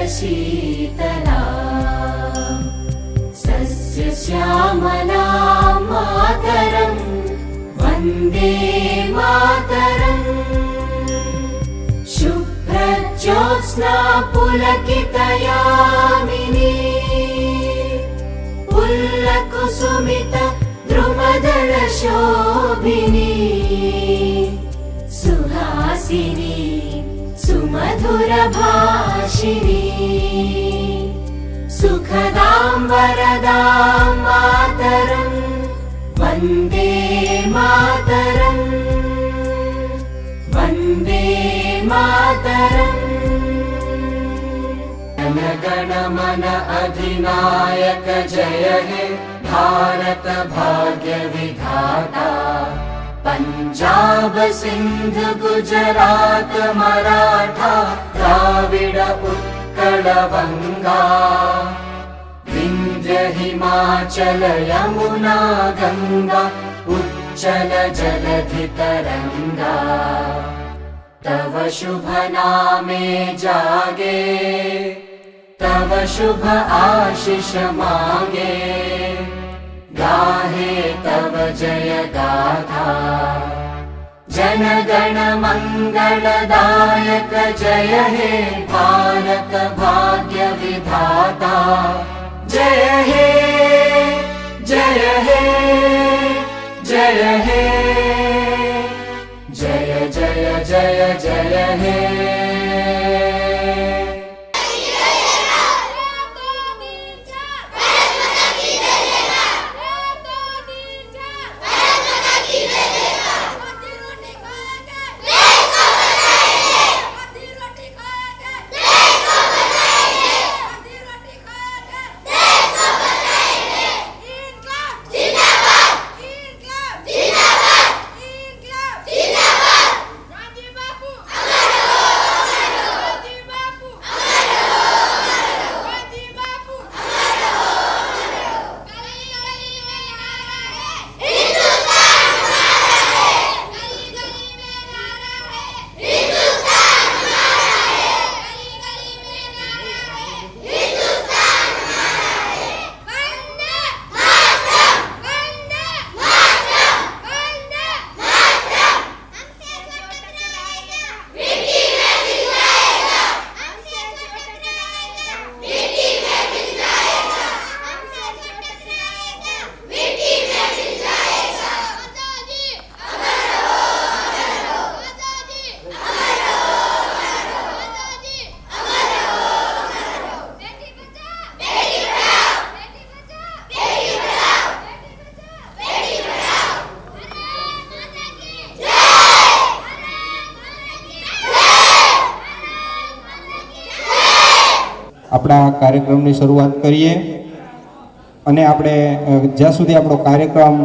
शीतला सस्यश्यामला मातरं वन्दे मातरं। शुभ्रज्योत्स्ना पुलकितयामिनी पुल्लकुसुमित द्रुमदलशोभिनी सुहासिनी सुमधुरभाषिणी सुखदां वरदां मातरं वन्दे मातरं वन्दे मातरम्। जन गण मन अधिनायक जय हे भारत भाग्य विधाता। पंजाब सिंध गुजरात मराठा द्राविड उत्कल बंगा विंध्य हिमाचल यमुना गंगा उच्चल जलधि तरंगा। तव शुभ नामे जागे तव शुभ आशीष मांगे गाहे तव जय गाथा। जन गण मंगलदायक जय हे भारत भाग्य विधाता। जय हे जय हे जय हे जय जय जय जय हे। આપણા કાર્યક્રમની શરૂઆત કરીએ અને આપણે જ્યાં સુધી આપણો કાર્યક્રમ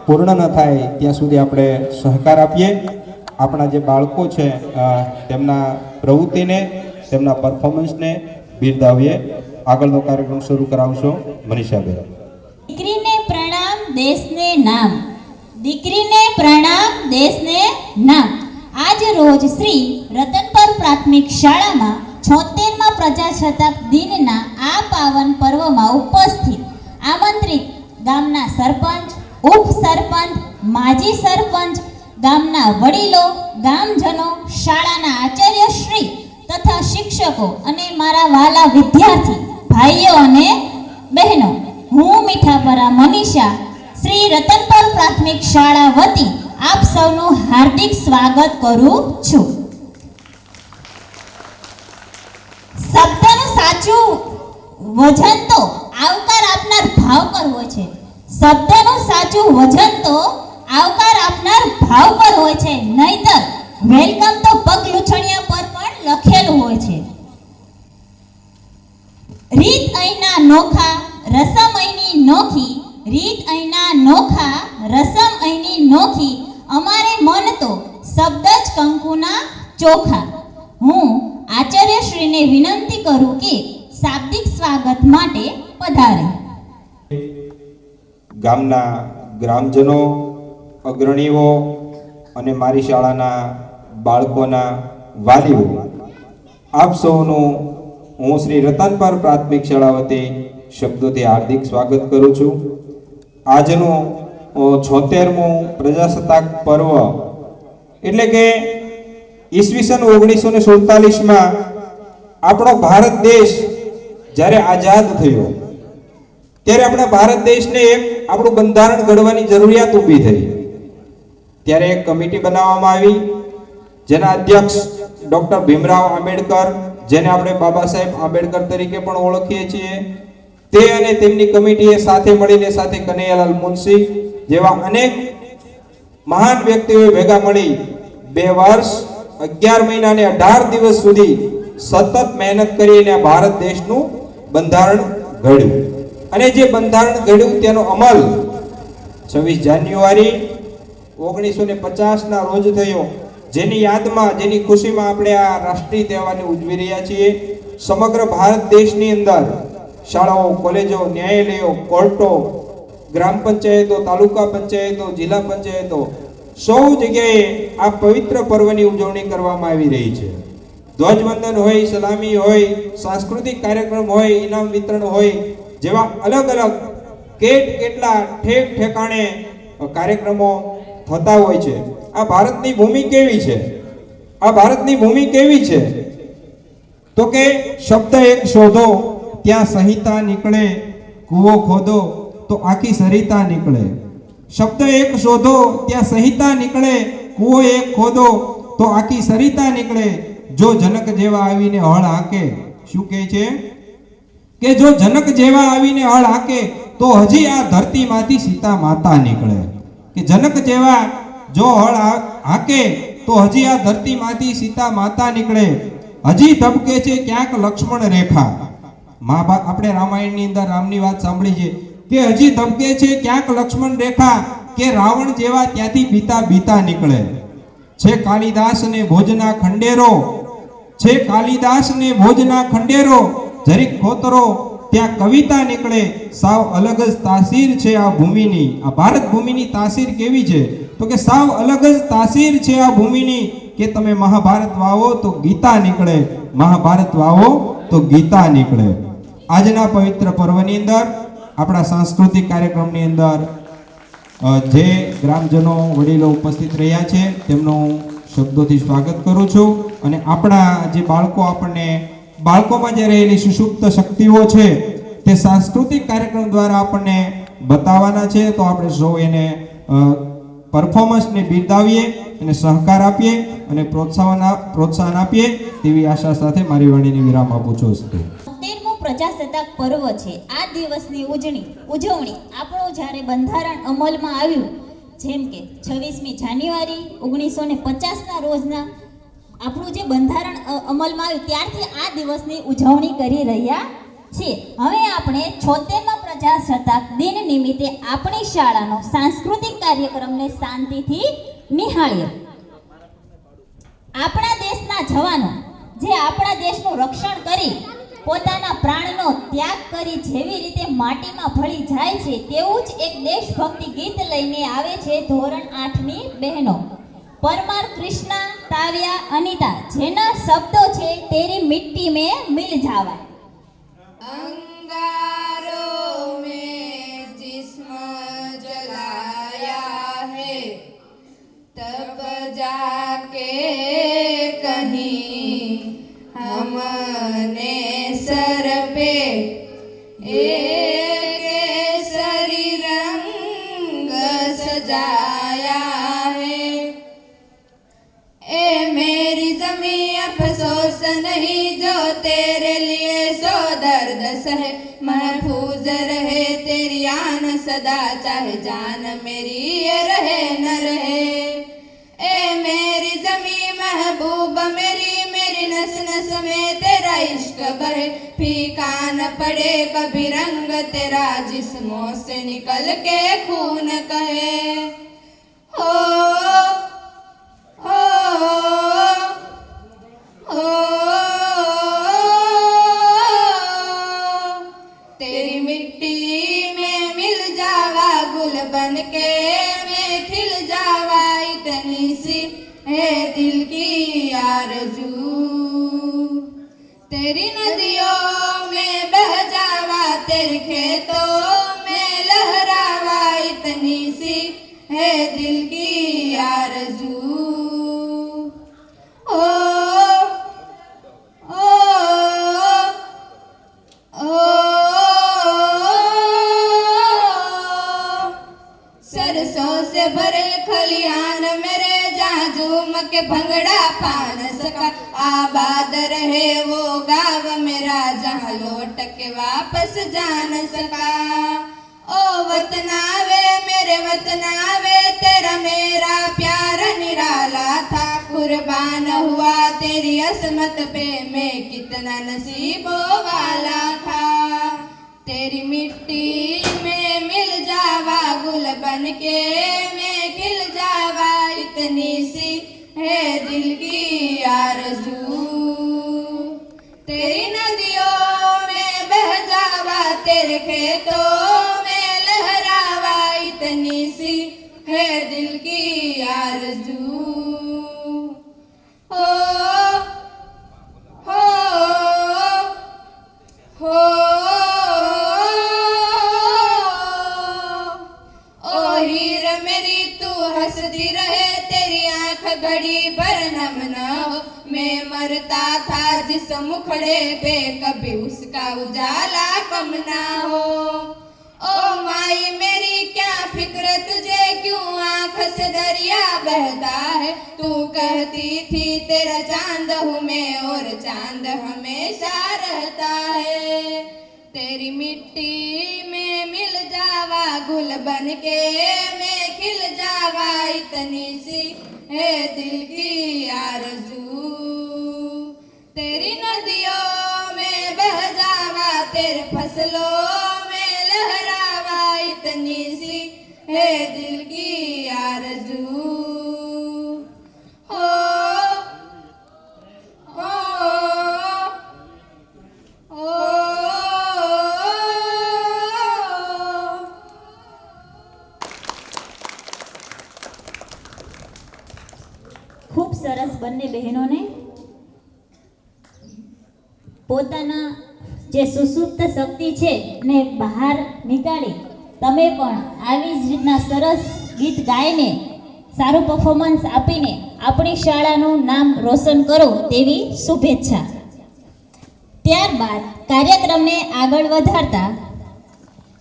પૂર્ણ ન થાય ત્યાં સુધી આપણે સહકાર આપીએ. આપણા જે બાળકો છે તેમના પ્રવૃત્તિને, તેમના પરફોર્મન્સને બિરદાવીએ. આગળનો કાર્યક્રમ શરૂ કરાવશો મનીષાબેન. દીકરીને પ્રણામ દેશને નામ, દીકરીને પ્રણામ દેશને નામ. આજ રોજ શ્રી રતનપર પ્રાથમિક શાળામાં 76મા પ્રજાસત્તાક દિનના આ પાવન પર્વમાં ઉપસ્થિત આમંત્રિત ગામના સરપંચ, ઉપસરપંચ, માજી સરપંચ, ગામના વડીલો, ગામજનો, શાળાના આચાર્યશ્રી તથા શિક્ષકો અને મારા વાલા વિદ્યાર્થી ભાઈઓ અને બહેનો, હું મીઠાપરા મનીષા શ્રી રતનપર પ્રાથમિક શાળા વતી આપ સૌનું હાર્દિક સ્વાગત કરું છું. શબ્દનું સાચું વજન તો આવકાર આપનાર ભાવકર હોય છે. શબ્દનું સાચું વજન તો આવકાર આપનાર ભાવકર હોય છે, નહીતર વેલકમ તો પગ લૂછણિયા પર પણ લખેલું હોય છે. રીત અહીંના નોખા, રસમ અહીંની નોખી, રીત અહીંના નોખા, રસમ અહીંની નોખી, અમારે મન તો શબ્દ જ કંકુના ચોખા. હું આચાર્યશ્રીને વિનંતી કરું કે શાબ્દિક સ્વાગત માટે પધારે. ગામના ગ્રામજનો, અગ્રણીઓ અને મારી શાળાના બાળકોના વાલીઓ, આપ સૌનું હું શ્રી રતનપર પ્રાથમિક શાળા વતી શબ્દોથી હાર્દિક સ્વાગત કરું છું. આજનું 76મું પ્રજાસત્તાક પર્વ એટલે કે ઈસવીસન 1947માં આપણો ભારત દેશ જ્યારે આઝાદ થયો ત્યારે આપણા ભારત દેશને એક આપણું બંધારણ ઘડવાની જરૂરિયાત ઊભી થઈ. ત્યારે એક કમિટી બનાવવામાં આવી જેના અધ્યક્ષ ડોક્ટર ભીમરાવ આંબેડકર, જેને આપણે બાબા સાહેબ આંબેડકર તરીકે પણ ઓળખીએ છીએ, તે અને તેમની કમિટીએ સાથે મળીને સાથે કનૈયાલાલ મુનશી જેવા અનેક મહાન વ્યક્તિઓએ ભેગા મળી 2 વર્ષ 11 મહિના અને 18 દિવસ સુધી સતત મહેનત કરીને ભારત દેશનું બંધારણ ઘડ્યું. અને જે બંધારણ ઘડ્યું તેનો અમલ 26 જાન્યુઆરી 1950ના રોજ થયો, જેની યાદમાં, જેની ખુશીમાં આપણે આ રાષ્ટ્રીય તહેવારને ઉજવી રહ્યા છીએ. સમગ્ર ભારત દેશની અંદર શાળાઓ, કોલેજો, ન્યાયાલયો, કોર્ટો, ગ્રામ પંચાયતો, તાલુકા પંચાયતો, જિલ્લા પંચાયતો સૌ જગ્યાએ આ પવિત્ર પર્વની ઉજવણી કરવામાં આવી રહી છે. ધ્વજવંદન હોય, સલામી હોય, સાંસ્કૃતિક કાર્યક્રમ હોય, ઇનામ વિતરણ હોય, જેવા અલગ અલગ કેટલા ઠેક ઠેકાણે કાર્યક્રમો થતા હોય છે. આ ભારતની ભૂમિ કેવી છે? આ ભારતની ભૂમિ કેવી છે? તો કે શબ્દ એક શોધો ત્યાં સંહિતા નીકળે, કૂવો ખોદો તો આખી સરિતા નીકળે. શબ્દ એક શોધો ત્યાં સંહિતા નીકળે, કૂવો એક ખોદો તો આખી સરિતા નીકળે. જો જનક જેવા આવીને હળ હાકે, શું કહે છે કે જો જનક જેવા આવીને હળ હાકે તો હજી આ ધરતીમાંથી સીતા માતા નીકળે. કે જનક જેવા જો હળ હાકે તો હજી આ ધરતીમાંથી સીતા માતા નીકળે. હજી ધબકે છે ક્યાંક લક્ષ્મણ રેખા. આપણે રામાયણની અંદર રામની વાત સાંભળી છે કે હજી ધબકે છે ક્યાંક લક્ષ્મણ રેખા, કે રાવણ જેવા ત્યાંથી બીતા બીતા નીકળે. છે કાલિદાસ ને ભોજના ખંડેરો, છે કાલિદાસ ને ભોજના ખંડેરો, જરીક ખોતરો ત્યાં કવિતા નીકળે. સાવ અલગ જ તાસીર છે આ ભૂમિની. આ ભારત ભૂમિની તાસીર કેવી છે? તો કે સાવ અલગ જ તાસીર છે આ ભૂમિની, કે તમે મહાભારત વાવો તો ગીતા નીકળે, મહાભારત વાવો તો ગીતા નીકળે. આજના પવિત્ર પર્વની અંદર, આપણા સાંસ્કૃતિક કાર્યક્રમની અંદર જે ગ્રામજનો, વડીલો ઉપસ્થિત રહ્યા છે તેમનું શબ્દોથી સ્વાગત કરું છું. અને આપણા જે બાળકો, આપણને બાળકોમાં જે રહેલી સુષુપ્ત શક્તિઓ છે તે સાંસ્કૃતિક કાર્યક્રમ દ્વારા આપણને બતાવવાના છે. તો આપણે સૌ એને પરફોર્મન્સને બિરદાવીએ અને સહકાર આપીએ અને પ્રોત્સાહન આપીએ તેવી આશા સાથે મારી વાણીને વિરામ આપું છું. 13મું પ્રજાસત્તાક પર્વ છે. આ દિવસની ઉજવણી આપણું જ્યારે બંધારણ અમલમાં આવ્યું, જેમ કે 26મી જાન્યુઆરી 1950ના રોજના આપણું જે બંધારણ અમલમાં આવ્યું ત્યારથી આ દિવસની ઉજવણી કરી રહ્યા છે. હવે આપણે 76મા પ્રજાસત્તાક દિન નિમિત્તે આપણી શાળાનો સાંસ્કૃતિક કાર્યક્રમને શાંતિથી નિહાળીએ. આપણા દેશના જવાનો જે આપણા દેશનું રક્ષણ કરી પોતાના પ્રાણનો ત્યાગ કરી જેવી રીતે માટીમાં ભળી જાય છે, તેવું જ એક દેશભક્તિ ગીત લઈને આવે છે ધોરણ 8ની બહેનો. પરમાર કૃષ્ણા, તાવ્યા, અનિતા, જેના શબ્દો છે તેરી મિટ્ટી में मिल जावा. अंगारों में जिस्म जलाया है, तब जाके कहीं हमने सर पे एक केसरी रंग सजाया है. ए मेरी ज़मीं अफसोस नहीं जो तेरे लिए सो दर्द सहे, महफूज रहे तेरी आन सदा, चाहे जान मेरी ये रहे न रहे. ए मेरी ज़मीं महबूब मेरी, मेरी नस नस में तेरा इश्क बहे, फीका न पड़े कभी रंग तेरा, जिस्मों से निकल के खून कहे. हो हो हो तेरी मिट्टी में मिल जावा, गुल बन के मैं खिल जावा, इतनी सी है दिल की आरज़ू. तेरी नदियों में बह जावा, तेरे खेतों में लहरावा, इतनी सी है दिल की आरज़ू. ओ ओ ओ सरसों से भरे खलिहान मेरे, जहाँ झूम के भंगड़ा पा न सका, आबाद रहे वो गाँव मेरा, जहाँ लौट के वापस जा न सका. ओ वतनावे मेरे वतनावे, तेरा मेरा प्यार निराला था, कुर्बान हुआ तेरी असमत पे मैं कितना नसीबों वाला था. तेरी मिट्टी में मिल जावा, गुल बन के मैं खिल जावा, इतनी सी है दिल की आरज़ू. तेरी नदियों में बह जावा, तेरे खेतों में लहरावा, इतनी सी है दिल की आरज़ू. हो हो हो ओ हीर मेरी तू हंसती रहे, तेरी आंख घड़ी भर नम न हो, मैं मरता था जिस मुखड़े पे कभी उसका उजाला कम ना हो. ओ माई मेरी क्या फिक्र तुझे, क्यों आंख से दरिया बहता है, तू कहती थी तेरा चांद हूँ मैं और चांद हमेशा रहता है. तेरी मिट्टी में मिल जावा, गुल बन के मैं खिल जावा, इतनी सी है दिल की आरज़ू. तेरी नदियों में बह जावा, तेरे फसलों में लहरावा, इतनी सी है दिल की आरज़ू. हो हो हो ખૂબ સરસ બંને બહેનોને પોતાના જે સુસુપ્ત શક્તિ છે ને બહાર નીકાળી તમે પણ આવી જ રીતના સરસ ગીત ગાઈને સારું પરફોર્મન્સ આપીને આપણી શાળાનું નામ રોશન કરો તેવી શુભેચ્છા. ત્યારબાદ કાર્યક્રમને આગળ વધારતા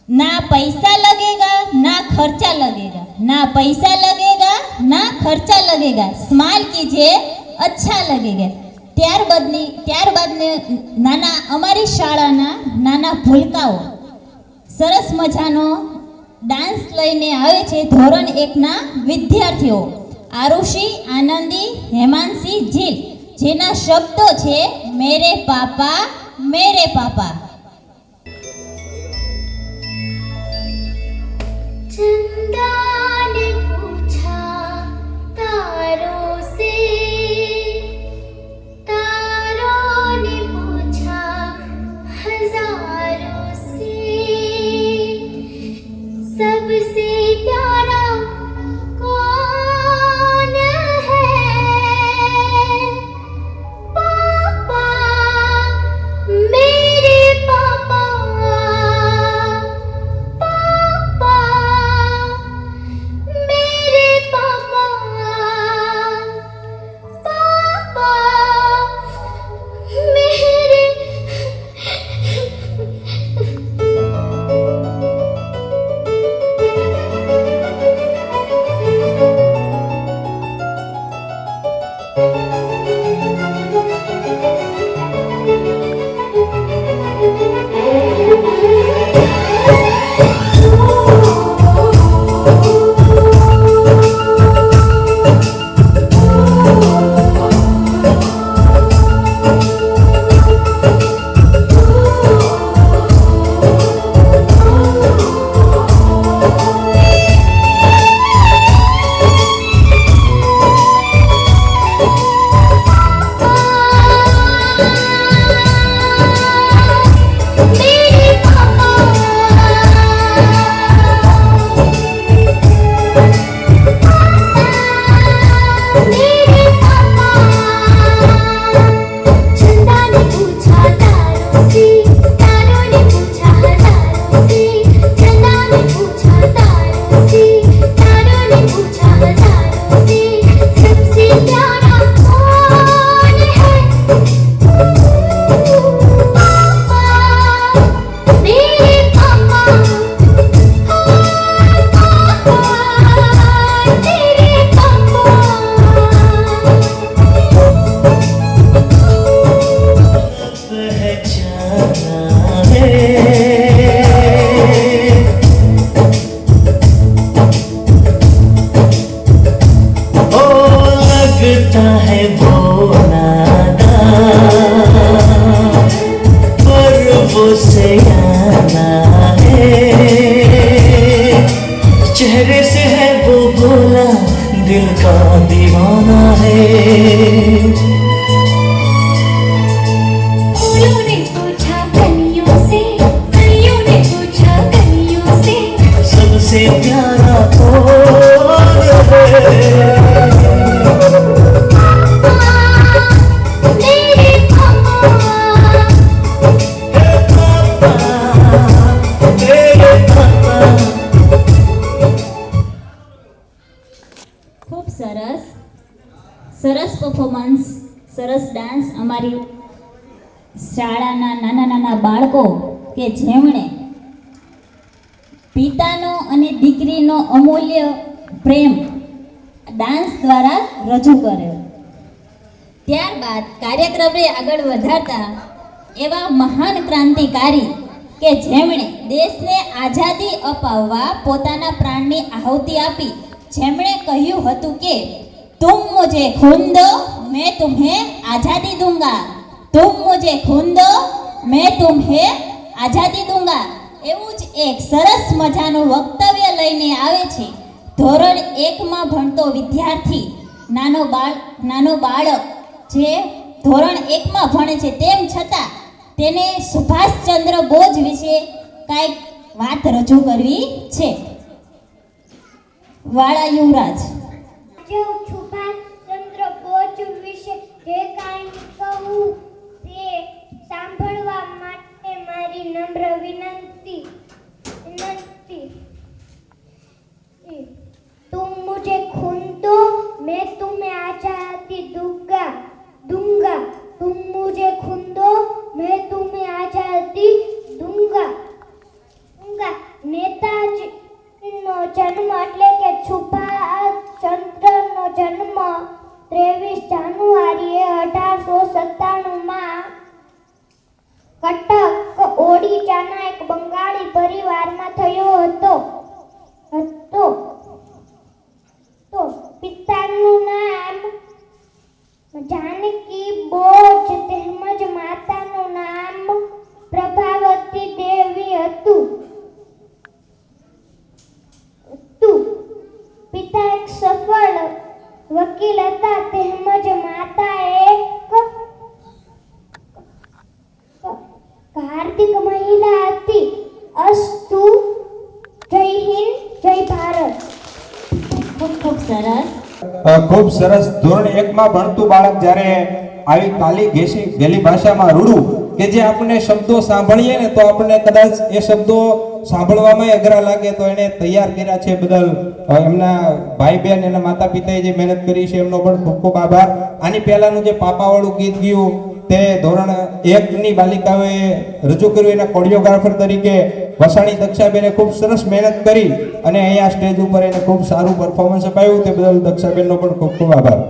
ना पैसा लगेगा ना खर्चा लगेगा, ना पैसा लगेगा ना खर्चा लगेगा, स्माइल कीजिए अच्छा लगेगा. ત્યારબાદ નાના અમારી શાળાના નાના ભૂલકાઓ સરસ મજાનો ડાન્સ લઈને આવે છે ધોરણ 1ના વિદ્યાર્થીઓ આરુષી, આનંદી, હેમાંશી, જીલ, જેના શબ્દો છે મેરે પાપા મેરે પાપા. जाना है, चेहरे से है वो भोला, दिल का दीवाना है। फूलों ने पूछा कलियों से, कलियों ने पूछा कलियों से, सबसे प्यारा कौन है? मेरे पापा, तेरे पापा। ખૂબ સરસ સરસ પરફોર્મન્સ, સરસ ડાન્સ અમારી શાળાના નાના નાના બાળકો કે જેમણે પિતાનો અને દીકરીનો અમૂલ્ય પ્રેમ ડાન્સ દ્વારા રજૂ કર્યો. ત્યારબાદ કાર્યક્રમને આગળ વધારતા એવા મહાન ક્રાંતિકારી કે જેમણે દેશને આઝાદી અપાવવા પોતાના પ્રાણની આહુતિ આપી, જેમણે કહ્યું હતું કે तुम मुझे खून दो मैं तुम्हें आज़ादी दूंगा, तुम मुझे खून दो मैं तुम्हें आज़ादी दूंगा. એવું જ એક સરસ મજાનું વક્તવ્ય લઈને આવે છે ધોરણ 1માં ભણતો વિદ્યાર્થી, નાનો બાળક જે ધોરણ 1માં ભણે છે તેમ છતાં તેને સુભાષચંદ્ર બોઝ વિશે કાંઈક વાત રજૂ કરવી છે. વાળા યુવરાજ. જો સુભાષચંદ્ર બોઝ વિશે જે કાંઈ કહું તે સાંભળવા માટે મારી નમ્ર વિનંતી. तुम मुझे खून दो मैं तुम्हें आज़ादी दूंगा, तुम मुझे खून दो मैं तुम्हें आज़ादी दूंगा. નેતાજીનો જન્મ એટલે કે સુભાષચંદ્રનો જન્મ 23 જાન્યુઆરીએ 1897માં કટક ઓડિશાના એક બંગાળી પરિવારમાં થયો હતો. તો પિતાનું નામ જાનકી બોઝ તેમજ માતાનું નામ પ્રભાવતી દેવી હતું. પિતા એક સફળ વકીલ હતા તેમજ માતા એક કાર્તિક મહિલા હતી. અસ્તુ. જય હિન્દ, જય ભારત. ખૂબ ખૂબ સરસ. ખૂબ સરસ. ધોરણ 1માં ભણતું બાળક જ્યારે આવી કાલી ગેલી ભાષામાં રૂડું કે જે આપણને શબ્દો સાંભળીએ ને તો આપણને કદાચ એ શબ્દો સાંભળવામાં અઘરા લાગે, તો એને તૈયાર કર્યા છે બદલ એમના ભાઈ બહેન એના માતા પિતાએ જે મહેનત કરી છે એમનો પણ ખૂબ ખૂબ આભાર. આની પહેલાનું જે પાપાવાળું ગીત ગયું તે ધોરણ 1ની બાલિકાઓએ રજૂ કર્યું. એના કોરિયોગ્રાફર તરીકે વસાણી દક્ષાબેને ખૂબ સરસ મહેનત કરી અને અહીંયા સ્ટેજ ઉપર એને ખૂબ સારું પરફોર્મન્સ અપાયું. તે બદલ દક્ષાબેનનો પણ ખૂબ ખૂબ આભાર.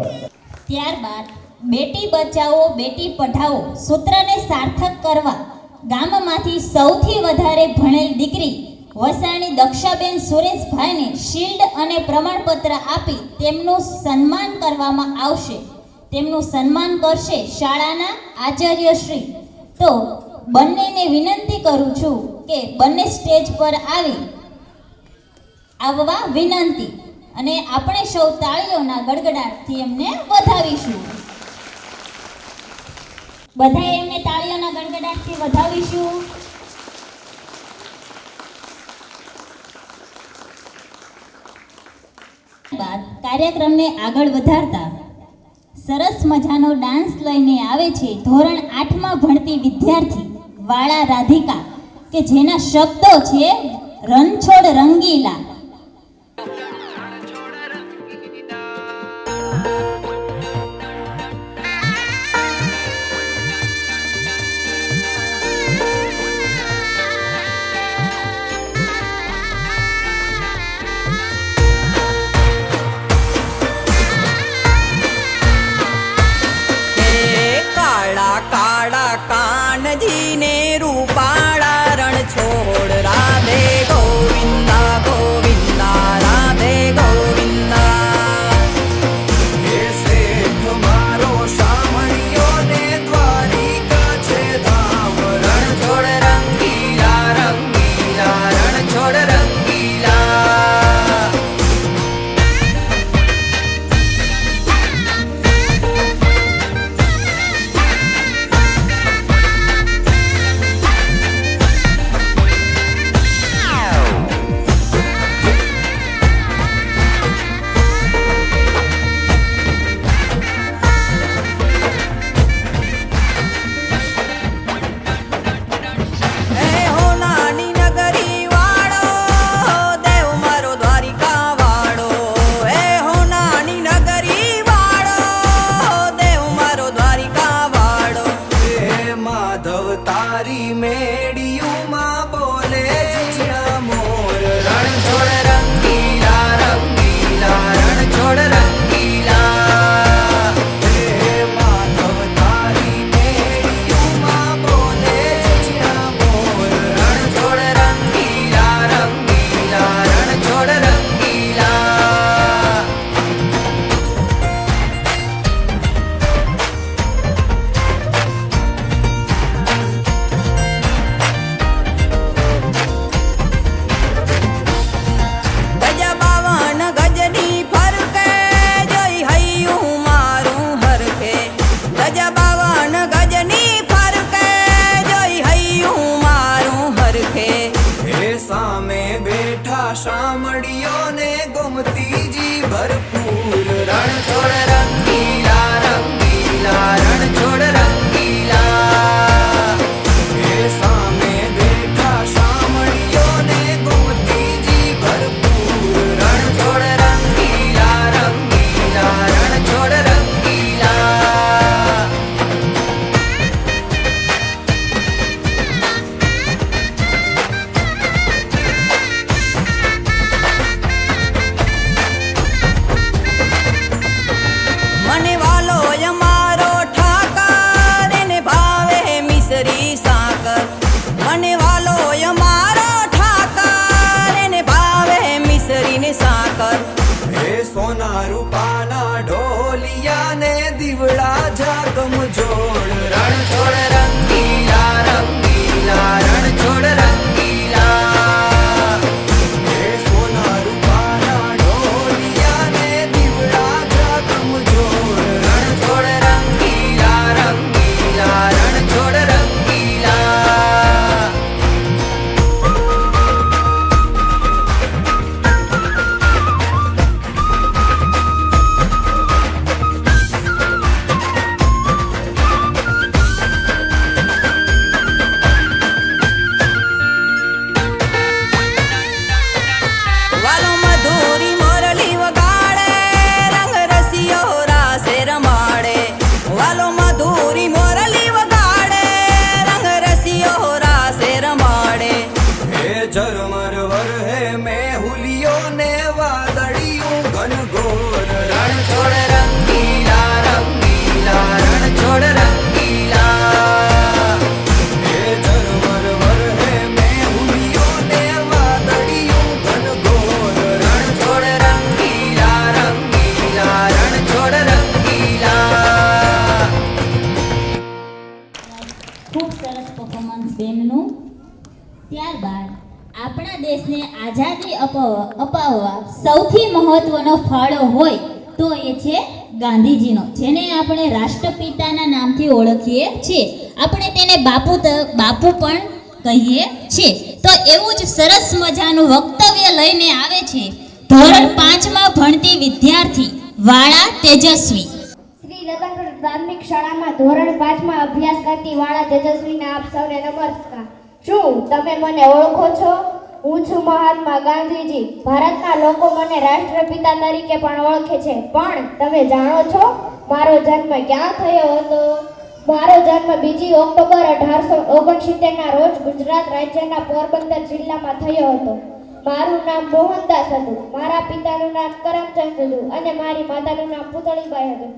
ત્યારબાદ બેટી બચાવો બેટી પઢાઓ સૂત્રને સાર્થક કરવા ગામમાંથી સૌથી વધારે ભણેલ દીકરી વસાણી દક્ષાબેન સુરેશભાઈને શિલ્ડ અને પ્રમાણપત્ર આપી તેમનું સન્માન કરવામાં આવશે. તેમનું સન્માન કરશે શાળાના આચાર્યશ્રી. તો બંનેને વિનંતી કરું છું કે બંને સ્ટેજ પર આવવા વિનંતી અને આપણે સૌ તાળીઓના ગડગડાટથી એમને વધાવીશું. બધાએ એમને તાળીઓના ગડગડાટથી વધાવીશું. બાદ કાર્યક્રમને આગળ વધારતા સરસ મજાનો ડાન્સ લઈને આવે છે ધોરણ 8માં ભણતી વિદ્યાર્થી વાળા રાધિકા કે જેના શબ્દો છે રણછોડ રંગીલા. કાનજીને રૂપાળા રણ છોડ રાધે ગોવિંદા ગોવિંદ શામળીઓને ગોમતીજી ભરપૂર રણ છોડ રંગીલા રંગીલા રણ છોડ રંગીલા એ સામે બેઠા શામળીઓને ગોમતીજી ભરપૂર રણ છોડ રંગીલા રંગીલા રણ છોડ રંગીલા મને વાલો અમારો ઠાકર એને ભાવે મિસરી સાકર મને વાલો અમારો ઠાકર એને ભાવે મિસરી ને સાકર હે સોના રૂપાના ઢોલિયા ને દીવડા જાગમ જોડ રણ છોડ રંગીલા રંગીલા રણ છોડ રંગીલા હે સોના રૂપાના ઢોલિયા ને દીવડા જાગમ જોડ રણ છોડ રંગીલા રંગીલા રણ છોડ રંગીલા વાલો મધુરી મોરલી વગાડે રંગ રસિયો રાસે રમાડે વાલો મધુરી મોરલી વગાડે રંગ રસિયો રાસે રમાડે હે ઝરમર વર હે મેહુલિયો ને વાદળિયું ઘનઘોર રણ છોડ રંગીલા રંગીલા રણ છોડ રંગીલા હે ઝરમર વર હે મેહુલિયો ને વાદળિયું ઘનઘોર રણ છોડ રંગીલા રંગીલા રણ છોડ રંગીલા ખૂબ સરસ પરફોર્મન્સ બેનનું. ત્યારબાદ આપણા દેશને આઝાદી અપાવવા સૌથી મહત્વનો ફાળો હોય તો એ છે ગાંધીજીનો, જેને આપણે રાષ્ટ્રપિતાના નામથી ઓળખીએ છીએ. આપણે તેને બાપુ પણ કહીએ છીએ. તો એવું જ સરસ મજાનું વક્તવ્ય લઈને આવે છે ધોરણ 5માં ભણતી વિદ્યાર્થી વાળા તેજસ્વી. શ્રી રતનપુર પ્રાથમિક શાળામાં ધોરણ 5માં અભ્યાસ કરતી વાળા તેજસ્વીને આપ સૌને નમસ્કાર. શું તમે મને ઓળખો છો? હું છું મહાત્મા ગાંધીજી. ભારતના લોકો મને રાષ્ટ્રપિતા તરીકે પણ ઓળખે છે. પણ તમે જાણો છો મારો જન્મ ક્યાં થયો હતો? મારો જન્મ 2 ઓક્ટોબર 1869ના રોજ ગુજરાત રાજ્યના પોરબંદર જિલ્લામાં થયો હતો. મારું નામ મોહનદાસ હતું. મારા પિતાનું નામ કરમચંદ હતું અને મારી માતાનું નામ પુતળીબાઈ હતું.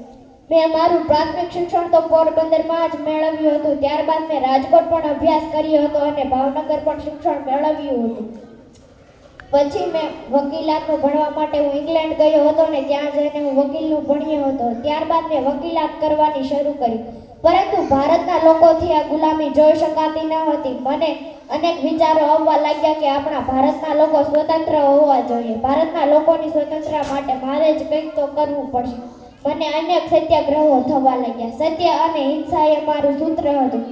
મેં મારું પ્રાથમિક શિક્ષણ તો પોરબંદરમાં જ મેળવ્યું હતું. ત્યારબાદ મેં રાજકોટ પણ અભ્યાસ કર્યો હતો અને ભાવનગર પણ શિક્ષણ મેળવ્યું હતું. પછી મેં વકીલાતનું ભણવા માટે હું ઇંગ્લેન્ડ ગયો હતો અને ત્યાં જઈને હું વકીલનું ભણ્યો હતો. ત્યારબાદ મેં વકીલાત કરવાની શરૂ કરી, પરંતુ ભારતના લોકોથી આ ગુલામી જોઈ શકાતી ન હતી. મને અનેક વિચારો આવવા લાગ્યા કે આપણા ભારતના લોકો સ્વતંત્ર હોવા જોઈએ. ભારતના લોકોની સ્વતંત્રતા માટે મારે જ કંઈક તો કરવું પડશે. મને અનેક સત્યાગ્રહો થવા લાગ્યા. સત્ય અને હિંસા એ મારું સૂત્ર હતું.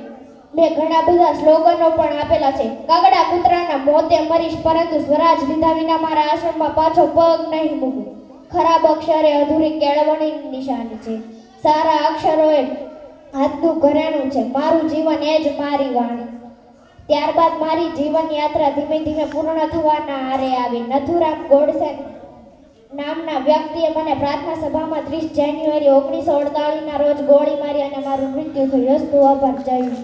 મેં ઘણા બધા સ્લોગનો પણ આપેલા છે. કાગડા કૂતરાના મોતે મરીશ, પરંતુ સ્વરાજ લીધા વિના મારા આશ્રમમાં પાછો પગ નહીં મૂકું. ખરાબ અક્ષરે અધૂરી કેળવણીની નિશાની છે. સારા અક્ષરો એ હાથનું ઘરેણું છે. મારું જીવન એ જ મારી વાણી. ત્યારબાદ મારી જીવન યાત્રા ધીમે ધીમે પૂર્ણ થવાના આરે આવી. નથુરામ ગોડસે નામના વ્યક્તિએ મને પ્રાર્થના સભામાં 30 જાન્યુઆરી 1948ના રોજ ગોળી મારી અને મારું મૃત્યુ થયું. અસ્તુ આભાર. જય હિન્દ.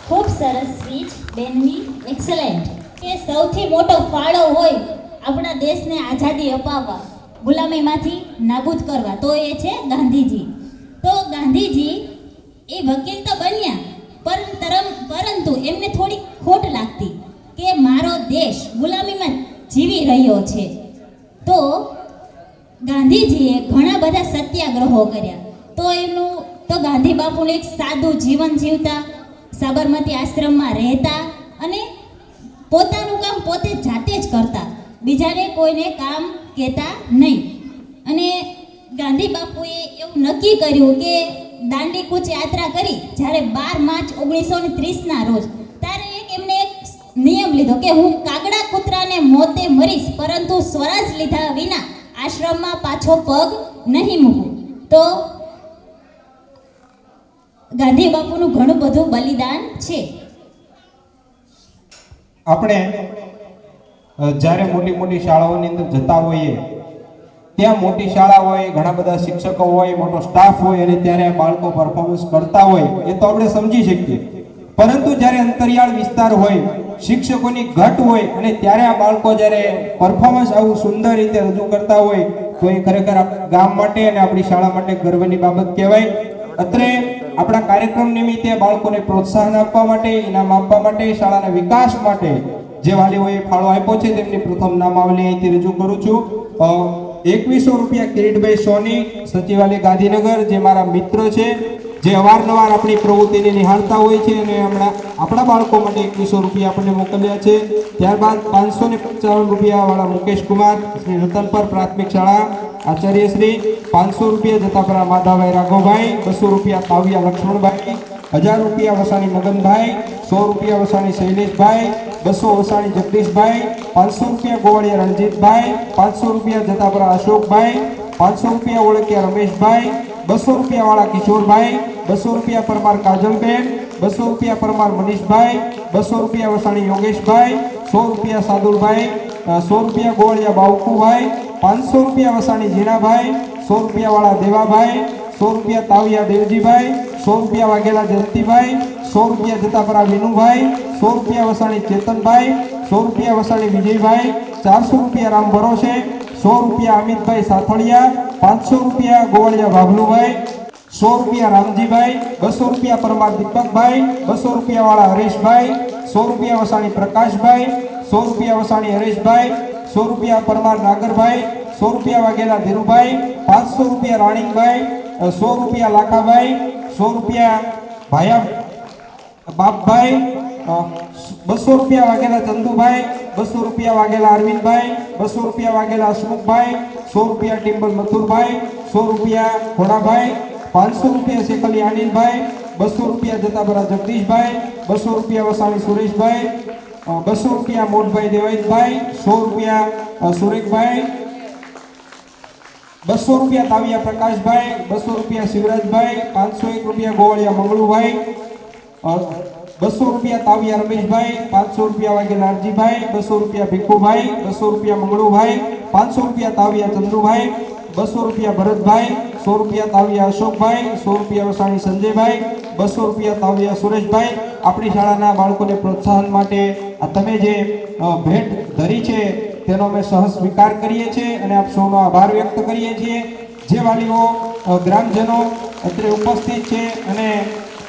ખૂબ સરસ સ્પીચ બેનની, એક્સલન્ટ. કે સૌથી મોટો ફાળો હોય આપણા દેશને આઝાદી અપાવવા, ગુલામીમાંથી નાબૂદ કરવા, તો એ છે ગાંધીજી. તો ગાંધીજી એ વકીલ તો બન્યા, પરંતુ એમને થોડી ખોટ લાગતી કે મારો દેશ ગુલામીમાં જીવી રહ્યો છે. તો ગાંધીજીએ ઘણા બધા સત્યાગ્રહો કર્યા. તો ગાંધી બાપુનું એક સાદું જીવન જીવતા, સાબરમતી આશ્રમમાં રહેતા અને પોતાનું કામ પોતે જાતે જ કરતા, બીજાને કોઈને કામ કહેતા નહીં. અને ગાંધી બાપુએ એવું નક્કી કર્યું કે દાંડી કૂચ યાત્રા કરી જ્યારે 12 માર્ચ 1930ના રોજ, ત્યારે એમને એક નિયમ લીધો કે હું કાગડા કૂતરાને મોતે મરીશ, પરંતુ સ્વરાજ લીધા વિના આશ્રમમાં પાછો પગ નહીં મૂકું. તો ગાંધી બાપુનું ઘણું બધું બલિદાન છે. આપણે જ્યારે મોટી મોટી શાળાઓની અંદર જતા હોઈએ, ત્યાં મોટી શાળા હોય, ઘણા બધા શિક્ષકો હોય, મોટો સ્ટાફ હોય, અને ત્યારે બાળકો પરફોર્મન્સ કરતા હોય એ તો આપણે સમજી શકીએ. પરંતુ જ્યારે અંતરિયાળ વિસ્તાર હોય, શિક્ષકોની ઘટ હોય, અને ત્યારે આ બાળકો જ્યારે પરફોર્મન્સ આવું સુંદર રીતે રજૂ કરતા હોય, તો એ ખરેખર ગામ માટે અને આપણી શાળા માટે ગર્વની બાબત કહેવાય. અત્રે આપણા કાર્યક્રમ નિમિત્તે બાળકોને પ્રોત્સાહન આપવા માટે, ઇનામ આપવા માટે, શાળાના વિકાસ માટે જે વાલીઓએ ફાળો આપ્યો છે તેમની પ્રથમ નામાવલી અહીંથી રજૂ કરું છું. 2100 રૂપિયા કિરીટભાઈ સોની, સચિવાલય ગાંધીનગર, જે મારા મિત્ર છે, જે અવારનવાર આપણી પ્રવૃત્તિને નિહાળતા હોય છે, અને હમણાં આપણા બાળકો માટે 2100 રૂપિયા આપણને મોકલ્યા છે. ત્યારબાદ 555 રૂપિયા વાળા મુકેશ કુમાર, શ્રી રતનપર પ્રાથમિક શાળા આચાર્ય શ્રી, 500 રૂપિયા જતાપરા માધાભાઈ રાઘવભાઈ, 200 રૂપિયા કાવ્યા લક્ષ્મણભાઈ, 1000 રૂપિયા વસાણી મગનભાઈ, 100 રૂપિયા વસાણી શૈલેષભાઈ, 200 વસાણી જગદીશભાઈ, 500 રૂપિયા ગોવાળિયા રણજીતભાઈ, 500 રૂપિયા જતાપરા અશોકભાઈ, 500 રૂપિયા ઓળખિયા રમેશભાઈ, 200 રૂપિયા વાળા કિશોરભાઈ, 200 રૂપિયા પરમાર કાજલબેન, 200 રૂપિયા પરમાર મનીષભાઈ, 200 રૂપિયા વસાણી યોગેશભાઈ, 100 રૂપિયા સાદુલભાઈ, 100 રૂપિયા ગોવાળિયા બાવકુભાઈ, 500 રૂપિયા વસાણી જીણાભાઈ, 100 રૂપિયા વાળા દેવાભાઈ, 100 રૂપિયા તાવિયા દેવજીભાઈ, 100 રૂપિયા વાઘેલા જયંતિભાઈ, 100 રૂપિયા જતાપરા વિનુભાઈ, 100 રૂપિયા વસાણી ચેતનભાઈ, 100 રૂપિયા વસાણી વિજયભાઈ, 400 રૂપિયા રામ ભરોસે, 100 રૂપિયા અમિતભાઈ સાથળિયા, 500 રૂપિયા ગોવાળિયા બાબલુભાઈ, 100 રૂપિયા રામજીભાઈ, 200 રૂપિયા પરમાર દીપકભાઈ, 200 રૂપિયા વાળા હરેશભાઈ, 100 રૂપિયા વસાણી પ્રકાશભાઈ, 100 રૂપિયા વસાણી હરેશભાઈ, 100 રૂપિયા પરમાર નાગરભાઈ, 100 રૂપિયા વાઘેલા ધીરુભાઈ, 500 રૂપિયા રાણીંગભાઈ, 100 રૂપિયા લાખાભાઈ, 100 રૂપિયા ભાયા બાપભાઈ, 200 રૂપિયા વાઘેલા ચંદુભાઈ, 200 રૂપિયા વાઘેલા અરવિંદભાઈ, 200 રૂપિયા વાઘેલા હસમુખભાઈ, 100 રૂપિયા ટિમ્બલ મથુરભાઈ, 100 રૂપિયા ખોડાભાઈ, 500 રૂપિયા શેખલી અનિલભાઈ, 200 રૂપિયા જતાપરા જગદીશભાઈ, 200 રૂપિયા વસાણી સુરેશભાઈ, 200 રૂપિયા મોટભાઈ દેવાઈતભાઈ, 100 રૂપિયા સુરેખભાઈ, 200 રૂપિયા તાવિયા પ્રકાશભાઈ, 200 રૂપિયા શિવરાજભાઈ, 501 રૂપિયા ગોવાળિયા મંગળુભાઈ, 200 રૂપિયા તાવિયા રમેશભાઈ, 500 રૂપિયા વાઘેલા અરજીભાઈ, 200 રૂપિયા ભીખુભાઈ, 200 રૂપિયા મંગળુભાઈ, 500 રૂપિયા તાવિયા ચંદુભાઈ, 200 રૂપિયા ભરતભાઈ, 100 રૂપિયા તાવિયા અશોકભાઈ, 100 રૂપિયા વસાણી સંજયભાઈ, 200 રૂપિયા તાવિયા સુરેશભાઈ. આપણી શાળાના બાળકોને પ્રોત્સાહન માટે આ તમે જે ભેટ ધરી છે તેનો અમે સહ સ્વીકાર કરીએ છીએ અને આપ સૌનો આભાર વ્યક્ત કરીએ છીએ. જે વાલીઓ ગ્રામજનો અત્રે ઉપસ્થિત છે અને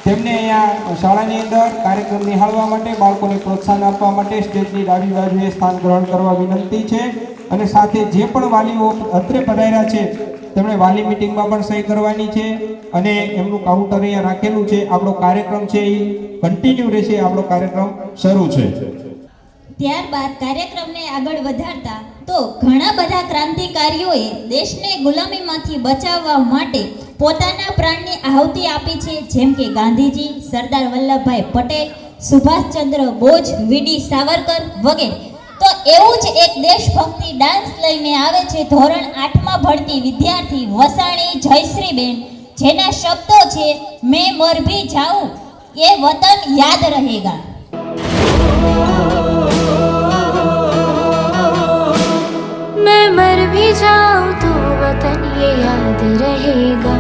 તેમને અહીંયા શાળાની અંદર કાર્યક્રમ નિહાળવા માટે, બાળકોને પ્રોત્સાહન આપવા માટે સ્ટેજની ડાબી બાજુએ સ્થાન ગ્રહણ કરવા વિનંતી છે. અને સાથે જે પણ વાલીઓ અત્રે પધાર્યા છે તેમણે વાલી મિટિંગમાં પણ સહી કરવાની છે અને એમનું કાઉન્ટર અહીંયા રાખેલું છે. આપણો કાર્યક્રમ છે એ કન્ટિન્યુ રહેશે, આપણો કાર્યક્રમ શરૂ છે. ત્યારબાદ કાર્યક્રમને આગળ વધારતા તો ઘણા બધા ક્રાંતિકારીઓએ દેશને ગુલામીમાંથી બચાવવા માટે પોતાના પ્રાણની આહુતિ આપી છે, જેમ કે ગાંધીજી, સરદાર વલ્લભભાઈ પટેલ, સુભાષચંદ્ર બોઝ, વીડી સાવરકર વગેરે. તો એવું જ એક દેશભક્તિ ડાન્સ લઈને આવે છે ધોરણ 8માં ભણતી વિદ્યાર્થી વસાણી જયશ્રીબેન, જેના શબ્દો છે મેં મર ભી જાઉં ये वतन याद रहेगा. मैं मर भी जाऊं तो वतन ये याद रहेगा,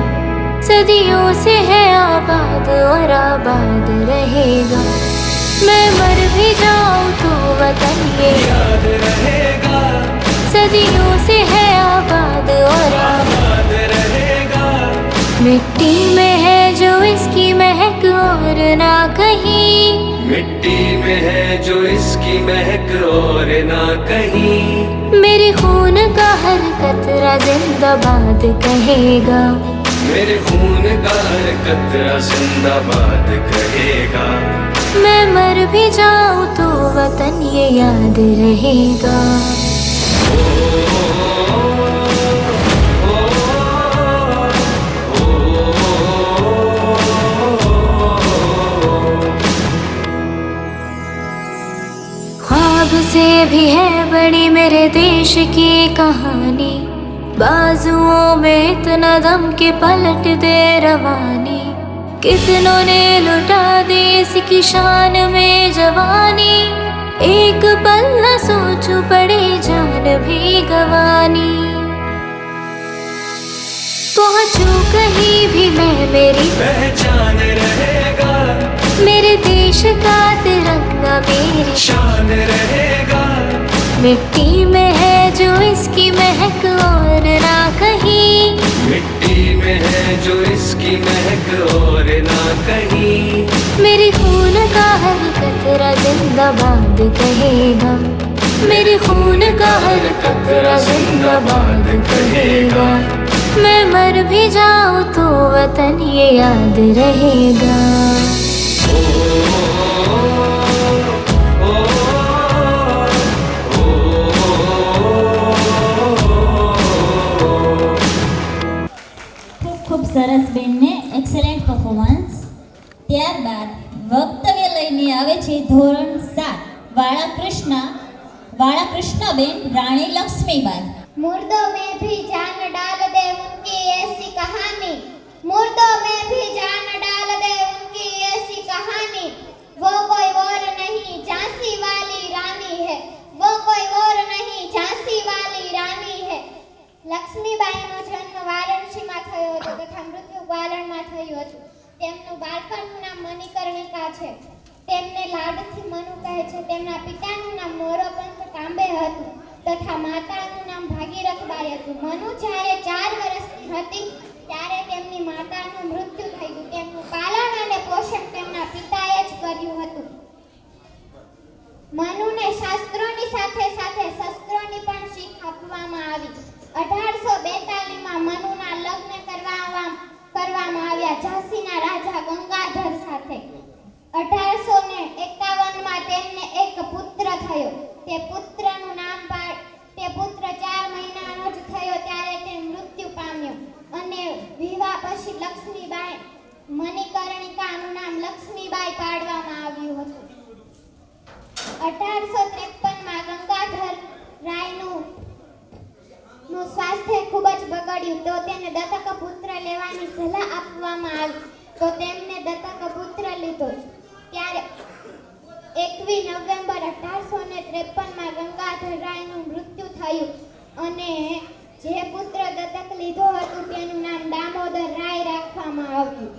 सदियों से है आबाद और आबाद रहेगा. मैं मर भी जाऊं तो वतन ये याद रहेगा, सदियों से है आबाद और आबाद रहेगा. मिट्टी में है जो इसकी महक और ना कहीं, मिट्टी में है जो इसकी महक और ना कहीं. मेरे खून का हर कतरा जिंदाबाद कहेगा, मेरे खून का हर कतरा जिंदाबाद कहेगा. मैं मर भी जाऊं तो वतन ये याद रहेगा. सबसे भी है बड़ी मेरे देश की कहानी, बाजुओं में इतना दम के पलट दे रवानी, कितनों ने लुटा दी इसकी शान में जवानी, एक पल न सोचूं पड़े जान भी गवानी। पहुंचूं कहीं भी मैं मेरी पहचान रहेगा, मेरे देश का तिरंगा मेरी शान रहेगा, मिट्टी में है जो इसकी महक और ना कहीं, मिट्टी में है जो इसकी महक और ना कहीं। मेरे खून का हर कतरा जिंदाबाद कहेगा, मेरे खून का हर कतरा जिंदाबाद कहेगा। मैं मर भी जाऊं तो वतन ये याद रहेगा। ખૂબ સરસ બેનને એક્સેલન્ટ પરફોર્મન્સ. ત્યારબાદ વક્તવ્ય લઈને આવે છે ધોરણ 7 વાળા કૃષ્ણબેન રાણી લક્ષ્મીબાઈ. मुर्दों में भी जान डाल दे उनकी ऐसी कहानी, मुर्दों में भी जान डाल दे उनकी ऐसी कहानी, वो कोई और नहीं झांसी वाली रानी है, वो कोई और नहीं झांसी वाली रानी है. લક્ષ્મીબાઈનો જન્મ વારાણસીમાં થયો હતો તથા મૃત્યુ ગ્વાલણમાં થયું હતું. તેમનું બાળપણનું નામ મણિકર્ણિકા છે. તેમને લાડથી મનુ કહે છે. તેમના પિતાનું નામ મોરોપંત તાંબે હતું તથા માતાનું નામ ભાગીરથબાઈ હતું. મનુ જ્યારે 4 વર્ષની હતી ત્યારે તેમની માતાનું મૃત્યુ થઈ ગયું. તેમનું પાલન અને પોષણ તેમના પિતાએ જ કર્યું હતું. મનુને શાસ્ત્રોની સાથે સાથે શસ્ત્રોની પણ શીખ આપવામાં આવી. 1842માં મનુના લગ્ન કરવામાં આવ્યા ઝાંસીના રાજા ગંગાધર સાથે. 1851માં તેમને એક પુત્ર થયો. તે પુત્ર 4 મહિનાનો જ થયો ત્યારે તે મૃત્યુ પામ્યો અને વિવાહ પછી લક્ષ્મીબાઈ મણિકર્ણિકાનું નામ લક્ષ્મીબાઈ પાડવામાં આવ્યું હતું. 1853માં ગંગાધર રાયનું સ્વાસ્થ્ય ખૂબ જ બગડ્યું તો તેને દત્તક પુત્ર લેવાની સલાહ આપવામાં આવી તો તેમને દત્તક પુત્ર લીધો. ત્યારે 21 નવેમ્બર 1853માં ગંગાધર રાયનું મૃત્યુ થયું અને જે પુત્ર દત્તક લીધો હતો તેનું નામ દામોદર રાય રાખવામાં આવ્યું.